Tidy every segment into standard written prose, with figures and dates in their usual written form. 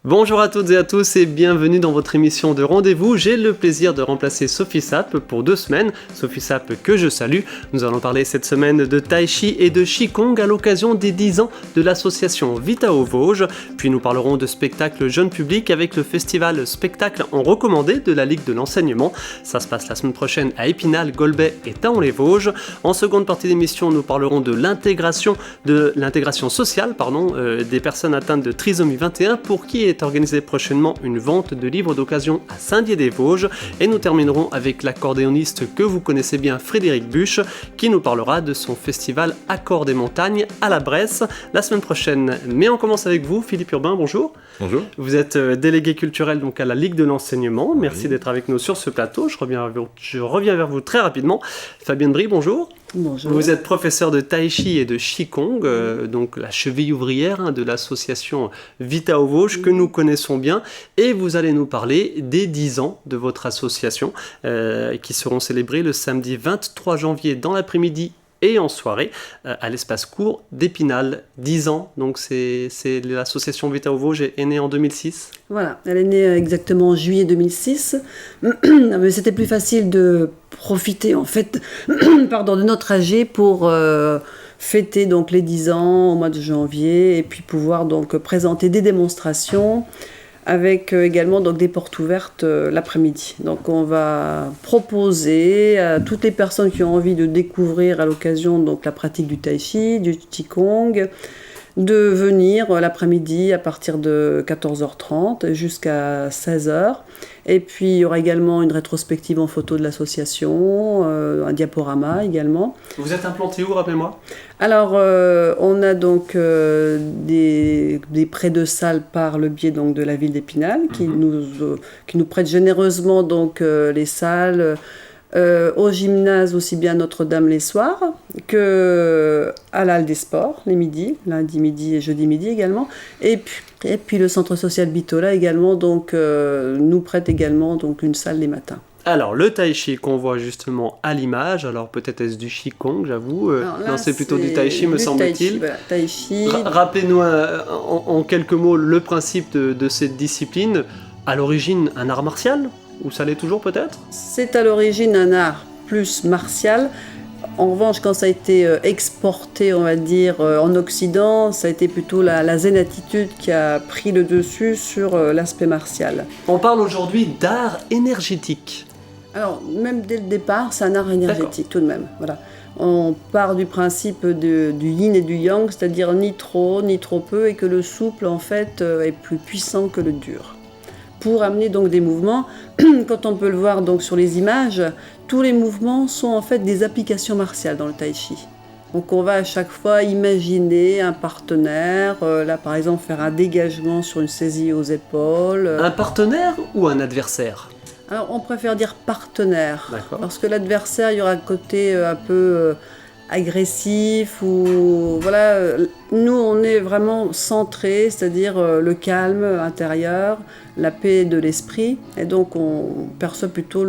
Bonjour à toutes et à tous et bienvenue dans votre émission de rendez-vous. J'ai le plaisir de remplacer Sophie Sapp pour 2 semaines. Sophie Sapp que je salue. Nous allons parler cette semaine de Tai Chi et de Qigong à l'occasion des 10 ans de l'association Vita aux Vosges. Puis nous parlerons de spectacle jeune public avec le festival Spectacle en recommandé de la Ligue de l'enseignement. Ça se passe la semaine prochaine à Épinal, Golbet et Thaon-les-Vosges. En seconde partie d'émission, nous parlerons de l'intégration sociale des personnes atteintes de trisomie 21 pour qui est organisée prochainement une vente de livres d'occasion à Saint-Dié-des-Vosges. Et nous terminerons avec l'accordéoniste que vous connaissez bien, Frédéric Buche, qui nous parlera de son festival Accords des Montagnes à la Bresse la semaine prochaine. Mais on commence avec vous, Philippe Urbain, bonjour. Bonjour. Vous êtes délégué culturel donc à la Ligue de l'enseignement. Merci d'être avec nous sur ce plateau. Je reviens vers vous très rapidement. Fabienne Brie, bonjour. Bonjour. Vous êtes professeur de Tai Chi et de Qigong, donc la cheville ouvrière de l'association Vita aux Vosges que nous connaissons bien. Et vous allez nous parler des 10 ans de votre association qui seront célébrés le samedi 23 janvier dans l'après-midi et en soirée à l'espace court d'Épinal. 10 ans, donc c'est l'association Vita aux Vosges est née en 2006. Voilà, elle est née exactement en juillet 2006. Mais c'était plus facile de profiter en fait de notre AG pour fêter donc les 10 ans au mois de janvier et puis pouvoir donc présenter des démonstrations avec également donc des portes ouvertes l'après-midi. Donc on va proposer à toutes les personnes qui ont envie de découvrir à l'occasion donc la pratique du Tai Chi, du Qigong, de venir l'après-midi à partir de 14h30 jusqu'à 16h. Et puis il y aura également une rétrospective en photo de l'association, un diaporama également. Vous êtes implanté où, rappelez-moi ? Alors on a donc des prêts de salles par le biais donc de la ville d'Épinal qui nous prête généreusement donc les salles. Au gymnase aussi bien Notre-Dame les soirs que à l'Halle des Sports les midis, lundi midi et jeudi midi également, et puis le centre social Bitola également donc nous prête également donc une salle les matins. Alors, le Tai Chi qu'on voit justement à l'image, alors peut-être est-ce du Qigong, j'avoue. Non, c'est plutôt du Tai Chi, me semble-t-il. Voilà, Tai Chi. Rappelez-nous en quelques mots le principe de cette discipline. À l'origine, un art martial ? Ou ça l'est toujours peut-être ? C'est à l'origine un art plus martial. En revanche, quand ça a été exporté, on va dire, en Occident, ça a été plutôt la zen attitude qui a pris le dessus sur l'aspect martial. On parle aujourd'hui d'art énergétique. Alors, même dès le départ, c'est un art énergétique tout de même. Voilà. On part du principe du yin et du yang, c'est-à-dire ni trop peu, et que le souple, en fait, est plus puissant que le dur. Pour amener donc des mouvements, quand on peut le voir donc sur les images, tous les mouvements sont en fait des applications martiales dans le Tai Chi. Donc on va à chaque fois imaginer un partenaire, là par exemple faire un dégagement sur une saisie aux épaules. Un partenaire ou un adversaire ? Alors on préfère dire partenaire, D'accord. Parce que l'adversaire, il y aura un côté un peu agressif ou voilà. Nous on est vraiment centré, c'est-à-dire le calme intérieur, la paix de l'esprit, et donc on perçoit plutôt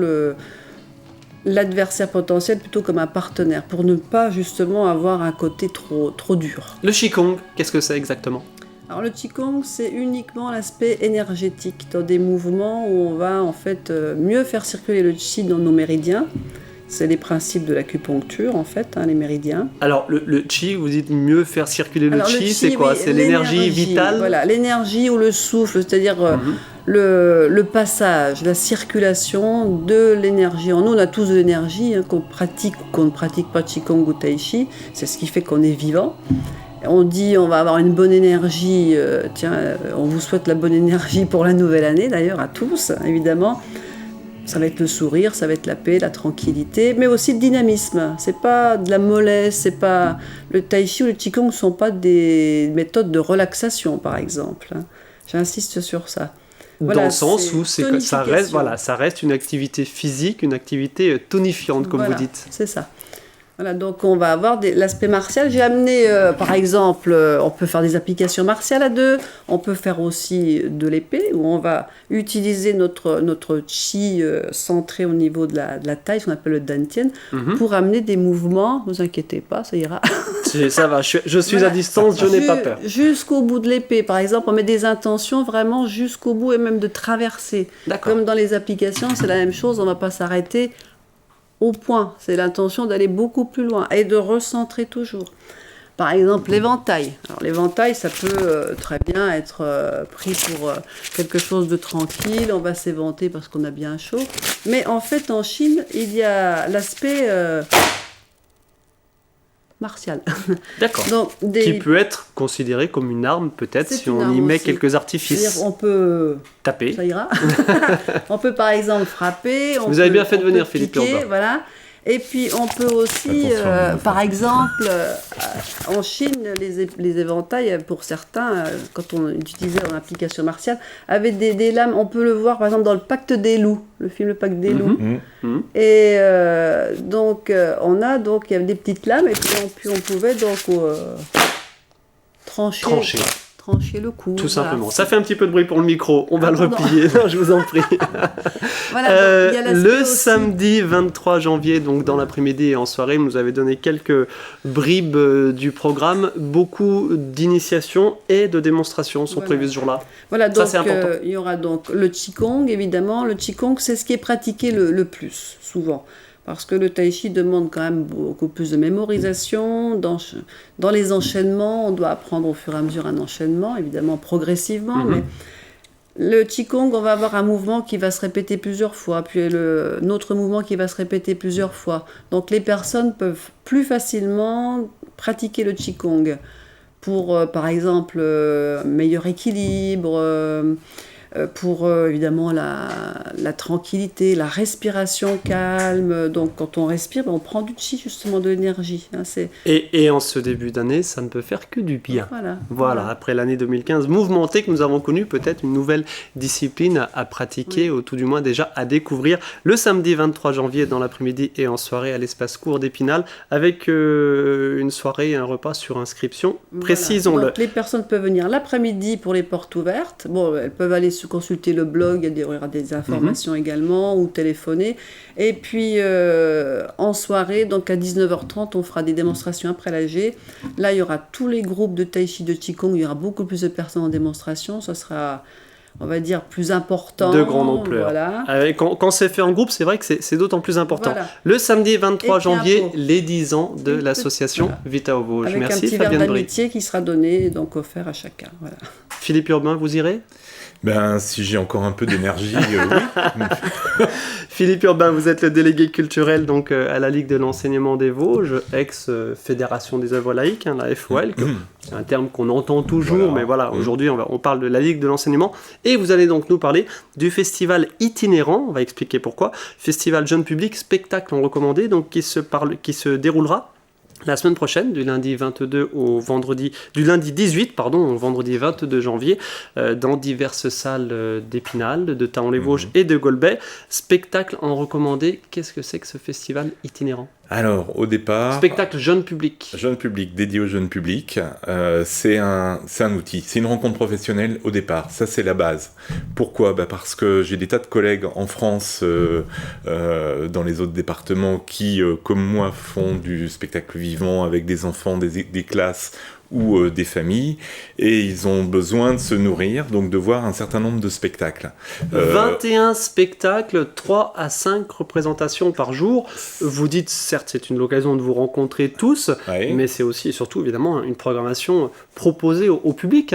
l'adversaire potentiel plutôt comme un partenaire pour ne pas justement avoir un côté trop dur. Le Qigong, qu'est-ce que c'est exactement ? Alors le Qigong, c'est uniquement l'aspect énergétique dans des mouvements où on va en fait mieux faire circuler le Qi dans nos méridiens. C'est les principes de l'acupuncture, en fait, les méridiens. Alors, le Qi, vous dites mieux faire circuler le Qi, c'est quoi ? Oui, c'est l'énergie vitale ? Voilà, l'énergie ou le souffle, c'est-à-dire le passage, la circulation de l'énergie. Nous, on a tous de l'énergie, qu'on pratique ou qu'on ne pratique pas Qigong ou Tai Chi. C'est ce qui fait qu'on est vivant. On dit on va avoir une bonne énergie. On vous souhaite la bonne énergie pour la nouvelle année, d'ailleurs, à tous, évidemment. Ça va être le sourire, ça va être la paix, la tranquillité, mais aussi le dynamisme. C'est pas de la mollesse, c'est pas... Le Tai Chi ou le Qigong ne sont pas des méthodes de relaxation, par exemple. J'insiste sur ça. Dans le sens où ça reste une activité physique, une activité tonifiante, comme vous dites. C'est ça. Voilà, donc on va avoir l'aspect martial. J'ai amené, par exemple, on peut faire des applications martiales à deux. On peut faire aussi de l'épée, où on va utiliser notre chi centré au niveau de la taille, ce qu'on appelle le dantian, pour amener des mouvements. Ne vous inquiétez pas, ça ira. Ça va, je suis à distance, je n'ai pas peur. Jusqu'au bout de l'épée, par exemple, on met des intentions vraiment jusqu'au bout et même de traverser. D'accord. Comme dans les applications, c'est la même chose, on ne va pas s'arrêter au point. C'est l'intention d'aller beaucoup plus loin et de recentrer toujours. Par exemple, l'éventail. Alors, l'éventail, ça peut très bien être pris pour quelque chose de tranquille. On va s'éventer parce qu'on a bien chaud. Mais en fait, en Chine, il y a l'aspect martial. D'accord. Donc, qui peut être considéré comme une arme, peut-être, si on y met aussi quelques artifices. C'est-à-dire, on peut taper. Ça ira. On peut par exemple frapper. Vous avez bien fait de venir, Philippe Urbain. Voilà. Et puis on peut aussi, par exemple, en Chine, les éventails, pour certains, quand on utilisait en application martiale, avaient des lames. On peut le voir par exemple dans le Pacte des loups, le film Le Pacte des loups. Et donc il y avait des petites lames et puis on pouvait donc trancher le cou. Tout simplement. Ça fait un petit peu de bruit pour le micro. On va le replier. Non, je vous en prie. Voilà, le samedi 23 janvier, donc dans l'après-midi et en soirée, vous nous avez donné quelques bribes du programme. Beaucoup d'initiations et de démonstrations sont prévues ce jour-là. Voilà, donc ça, c'est important. Il y aura donc le Qigong, évidemment. Le Qigong, c'est ce qui est pratiqué le plus, souvent. Parce que le tai chi demande quand même beaucoup plus de mémorisation. Dans les enchaînements, on doit apprendre au fur et à mesure un enchaînement, évidemment progressivement. Mais le Qigong, on va avoir un mouvement qui va se répéter plusieurs fois, puis un autre mouvement qui va se répéter plusieurs fois. Donc les personnes peuvent plus facilement pratiquer le Qigong pour, par exemple, meilleur équilibre, pour évidemment la tranquillité, la respiration calme. Donc quand on respire, on prend du chi, justement de l'énergie. Hein, et en ce début d'année, ça ne peut faire que du bien. Voilà. Après l'année 2015 mouvementée que nous avons connue, peut-être une nouvelle discipline à pratiquer, ou tout du moins déjà à découvrir, le samedi 23 janvier dans l'après-midi et en soirée à l'espace court d'Épinal, avec une soirée et un repas sur inscription. Précisons-le. Donc les personnes peuvent venir l'après-midi pour les portes ouvertes. Bon, elles peuvent aller se consulter le blog, il y aura des informations également, ou téléphoner. Et puis en soirée, donc à 19h30, on fera des démonstrations après l'AG. Là, il y aura tous les groupes de tai chi, de qigong, il y aura beaucoup plus de personnes en démonstration. Ça sera, on va dire, plus important. De grande ampleur. Voilà. Quand c'est fait en groupe, c'est vrai que c'est d'autant plus important. Voilà. Le samedi 23 janvier, les 10 ans de l'association Vita aux Vosges. Avec merci, un petit Fabienne verre d'amitié qui sera donné, donc offert à chacun. Voilà. Philippe Urbain, vous irez ? Si j'ai encore un peu d'énergie, oui. Philippe Urbain, vous êtes le délégué culturel donc, à la Ligue de l'enseignement des Vosges, ex-fédération des œuvres laïques, la FOL. C'est un terme qu'on entend toujours, mais voilà, aujourd'hui on parle de la Ligue de l'enseignement. Et vous allez donc nous parler du festival itinérant, on va expliquer pourquoi. Festival jeune public, spectacle en recommandé, donc qui se déroulera la semaine prochaine, du lundi 18 au vendredi 22 janvier, dans diverses salles d'Épinal, de Thaon-les-Vosges et de Golbet. Spectacle en recommandé, qu'est-ce que c'est que ce festival itinérant ? Alors, au départ... Spectacle jeune public. Jeune public, dédié au jeune public, c'est un outil, c'est une rencontre professionnelle au départ, ça c'est la base. Pourquoi ? Parce que j'ai des tas de collègues en France, dans les autres départements, qui, comme moi, font du spectacle vivant avec des enfants, des classes ou des familles, et ils ont besoin de se nourrir, donc de voir un certain nombre de spectacles. 21 spectacles, 3 à 5 représentations par jour. Vous dites, certes, c'est une occasion de vous rencontrer tous, mais c'est aussi et surtout, évidemment, une programmation proposée au public,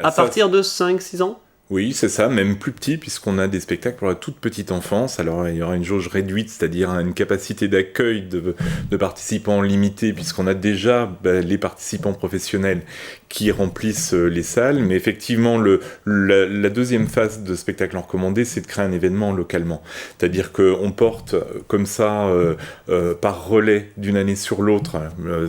à partir de 5-6 ans. Oui, c'est ça, même plus petit, puisqu'on a des spectacles pour la toute petite enfance. Alors, il y aura une jauge réduite, c'est-à-dire une capacité d'accueil de participants limitée, puisqu'on a déjà les participants professionnels qui remplissent les salles. Mais effectivement, la deuxième phase de spectacle en recommandé, c'est de créer un événement localement. C'est-à-dire qu'on porte comme ça, par relais d'une année sur l'autre,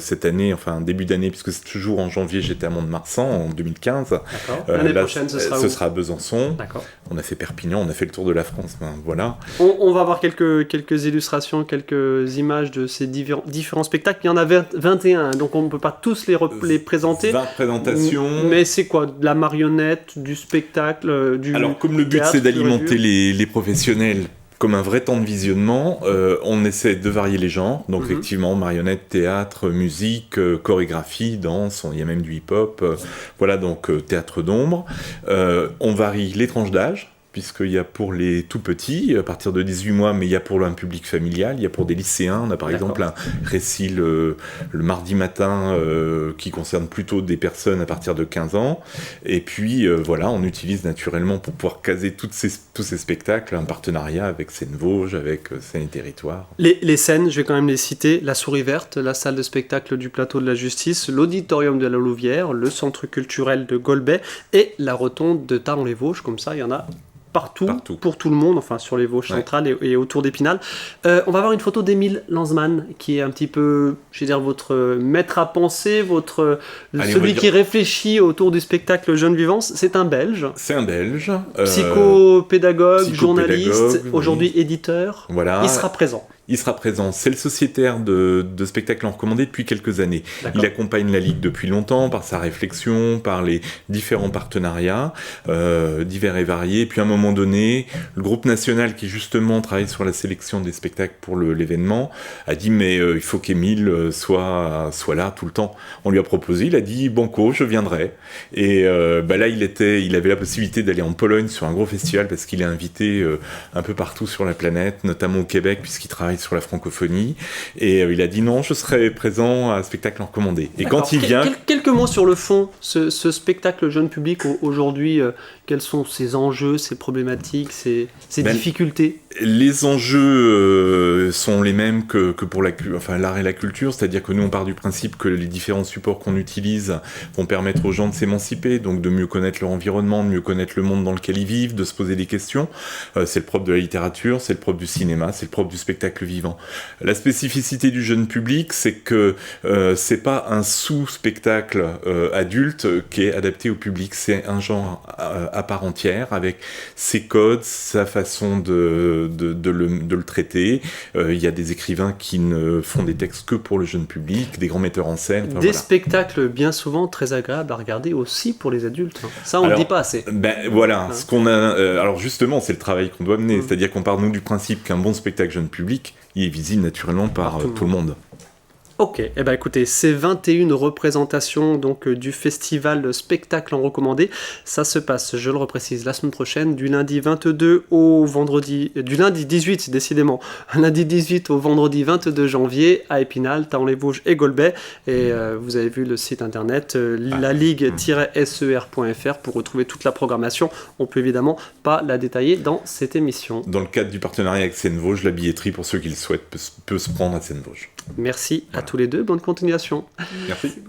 cette année, enfin début d'année, puisque c'est toujours en janvier, j'étais à Mont-de-Marsan en 2015. D'accord. L'année prochaine, ce sera Besançon. Besançon. D'accord. On a fait Perpignan, on a fait le tour de la France. Voilà. On va avoir quelques illustrations, quelques images de ces différents spectacles. Il y en a 21, donc on ne peut pas tous les présenter. 20 présentations. Mais c'est quoi? De la marionnette, du spectacle, du Alors, comme le but théâtre, c'est d'alimenter du les professionnels comme un vrai temps de visionnement, on essaie de varier les genres. Donc, effectivement, marionnette, théâtre, musique, chorégraphie, danse, il y a même du hip-hop. Voilà, donc théâtre d'ombre. On varie les tranches d'âge, puisqu'il y a pour les tout petits, à partir de 18 mois, mais il y a pour un public familial, il y a pour des lycéens. On a par exemple un récit le mardi matin qui concerne plutôt des personnes à partir de 15 ans. Et puis voilà, on utilise naturellement pour pouvoir caser tous ces spectacles un partenariat avec Scène Vosges, avec Scène et Territoire. Les scènes, je vais quand même les citer: la Souris Verte, la salle de spectacle du Plateau de la Justice, l'auditorium de la Louvière, le centre culturel de Golbet et la rotonde de Thaon-les-Vosges. Comme ça, il y en a partout, pour tout le monde, enfin sur les Vosges centrales et autour d'Épinal. On va avoir une photo d'Émile Lanzmann, qui est un petit peu, je veux dire, votre maître à penser, celui qui réfléchit autour du spectacle Jeunes Vivants. C'est un Belge. C'est un Belge. Psychopédagogue, journaliste, aujourd'hui éditeur. Voilà. Il sera présent. Il sera présent. C'est le sociétaire de spectacles en recommandé depuis quelques années. D'accord. Il accompagne la Ligue depuis longtemps par sa réflexion, par les différents partenariats divers et variés. Puis à un moment donné, le groupe national qui justement travaille sur la sélection des spectacles pour l'événement a dit mais il faut qu'Émile soit là tout le temps. On lui a proposé, il a dit banco, je viendrai. Et là il avait la possibilité d'aller en Pologne sur un gros festival parce qu'il est invité un peu partout sur la planète, notamment au Québec puisqu'il travaille sur la francophonie, et il a dit non, je serai présent à un spectacle en recommandé. Et quand il vient... Quelques mots sur le fond, ce spectacle jeune public aujourd'hui, quels sont ses enjeux, ses problématiques, ses difficultés? Les enjeux sont les mêmes que pour l'art et la culture, c'est-à-dire que nous on part du principe que les différents supports qu'on utilise vont permettre aux gens de s'émanciper, donc de mieux connaître leur environnement, de mieux connaître le monde dans lequel ils vivent, de se poser des questions. C'est le propre de la littérature, c'est le propre du cinéma, c'est le propre du spectacle vivant. La spécificité du jeune public, c'est que c'est pas un sous-spectacle adulte qui est adapté au public, c'est un genre à part entière, avec ses codes, sa façon de le traiter. Il y a des écrivains qui ne font des textes que pour le jeune public, des grands metteurs en scène. Des spectacles bien souvent très agréables à regarder aussi pour les adultes. Ça, on ne le dit pas assez. Ce qu'on a. Alors justement, c'est le travail qu'on doit mener, c'est-à-dire qu'on part nous du principe qu'un bon spectacle jeune public, il est visible naturellement par tout le monde. Ok, écoutez, ces 21 représentations donc, du festival spectacle en recommandé, ça se passe, je le reprécise, la semaine prochaine, du lundi 22 au vendredi, du lundi 18 décidément, lundi 18 au vendredi 22 janvier à Épinal, Thaon-les-Vosges et Golbet, et vous avez vu le site internet laligue-ser.fr pour retrouver toute la programmation. On peut évidemment pas la détailler dans cette émission. Dans le cadre du partenariat avec Scène Vosges, la billetterie pour ceux qui le souhaitent peut se prendre à Scène Vosges. Merci à tous les deux, bonne continuation. Merci.